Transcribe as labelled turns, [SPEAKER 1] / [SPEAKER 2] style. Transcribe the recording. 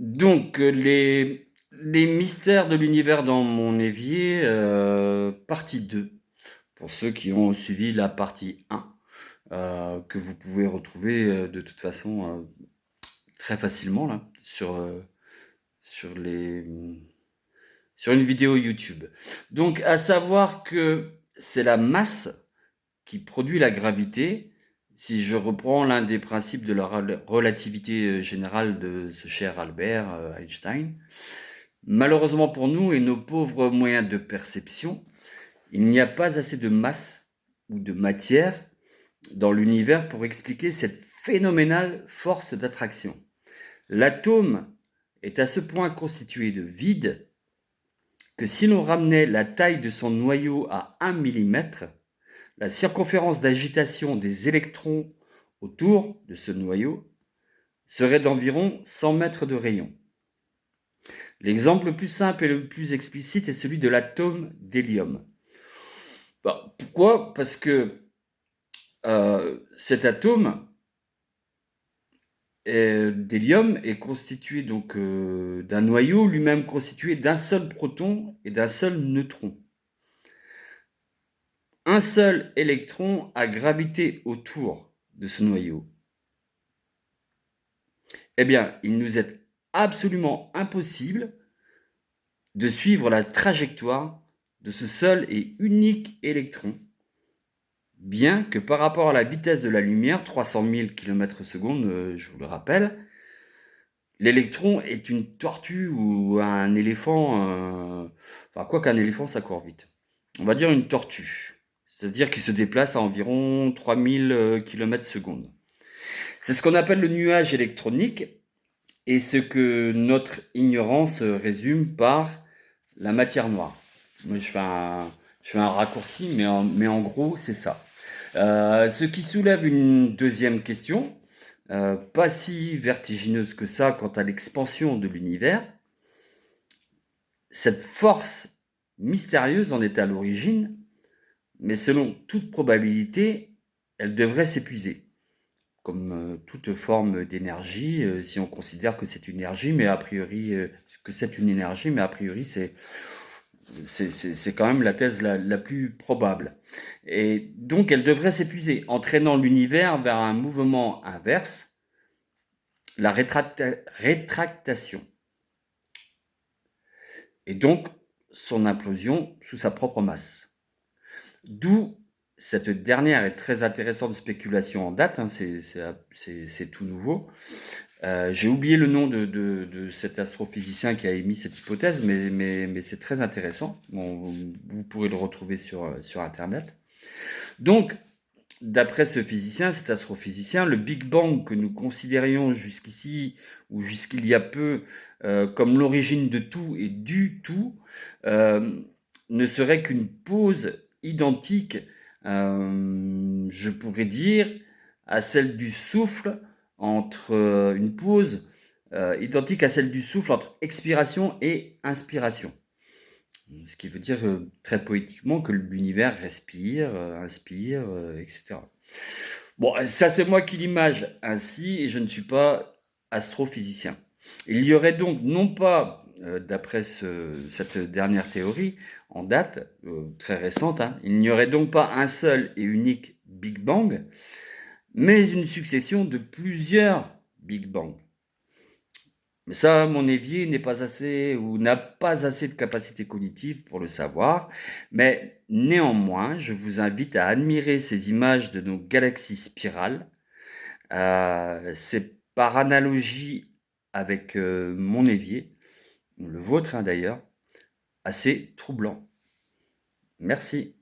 [SPEAKER 1] Donc, les mystères de l'univers dans mon évier, partie 2, pour ceux qui ont suivi la partie 1, que vous pouvez retrouver, de toute façon, très facilement là, sur les, sur une vidéo YouTube. Donc, à savoir que c'est la masse qui produit la gravité. Si je reprends l'un des principes de la relativité générale de ce cher Albert Einstein, malheureusement pour nous et nos pauvres moyens de perception, il n'y a pas assez de masse ou de matière dans l'univers pour expliquer cette phénoménale force d'attraction. L'atome est à ce point constitué de vide que si l'on ramenait la taille de son noyau à 1 mm, la circonférence d'agitation des électrons autour de ce noyau serait d'environ 100 mètres de rayon. L'exemple le plus simple et le plus explicite est celui de l'atome d'hélium. Pourquoi? Parce que cet atome d'hélium est constitué donc d'un noyau lui-même constitué d'un seul proton et d'un seul neutron. Un seul électron a gravité autour de ce noyau. Eh bien, il nous est absolument impossible de suivre la trajectoire de ce seul et unique électron, bien que par rapport à la vitesse de la lumière, 300 000 km/s, je vous le rappelle, l'électron est une tortue ou un éléphant, enfin quoi qu'un éléphant ça court vite. On va dire une tortue, c'est-à-dire qu'il se déplace à environ 3000 km/s. C'est ce qu'on appelle le nuage électronique et ce que notre ignorance résume par la matière noire. Moi, je fais un raccourci, mais en gros, c'est ça. Ce qui soulève une deuxième question, pas si vertigineuse que ça quant à l'expansion de l'univers. Cette force mystérieuse en est à l'origine, mais selon toute probabilité, elle devrait s'épuiser. Comme toute forme d'énergie, si on considère que c'est une énergie, mais a priori, que c'est une énergie, mais a priori, c'est quand même la thèse la plus probable. Et donc, elle devrait s'épuiser, entraînant l'univers vers un mouvement inverse, la rétractation. Et donc, son implosion sous sa propre masse. D'où cette dernière et très intéressante spéculation en date, hein, c'est tout nouveau. J'ai oublié le nom de cet astrophysicien qui a émis cette hypothèse, mais c'est très intéressant. Bon, vous pourrez le retrouver sur Internet. Donc, d'après ce physicien, cet astrophysicien, le Big Bang que nous considérions jusqu'ici ou jusqu'il y a peu comme l'origine de tout et du tout, ne serait qu'une pause identique, je pourrais dire, à celle du souffle une pause identique à celle du souffle entre expiration et inspiration. Ce qui veut dire très poétiquement que l'univers respire, inspire, etc. Bon, ça c'est moi qui l'image ainsi et je ne suis pas astrophysicien. Il y aurait donc non pas, d'après cette dernière théorie en date, très récente, hein, il n'y aurait donc pas un seul et unique Big Bang, mais une succession de plusieurs Big Bang. Mais ça, mon évier n'est pas assez ou n'a pas assez de capacité cognitive pour le savoir. Mais néanmoins, je vous invite à admirer ces images de nos galaxies spirales. C'est par analogie avec mon évier, le vôtre hein, d'ailleurs, assez troublant. Merci.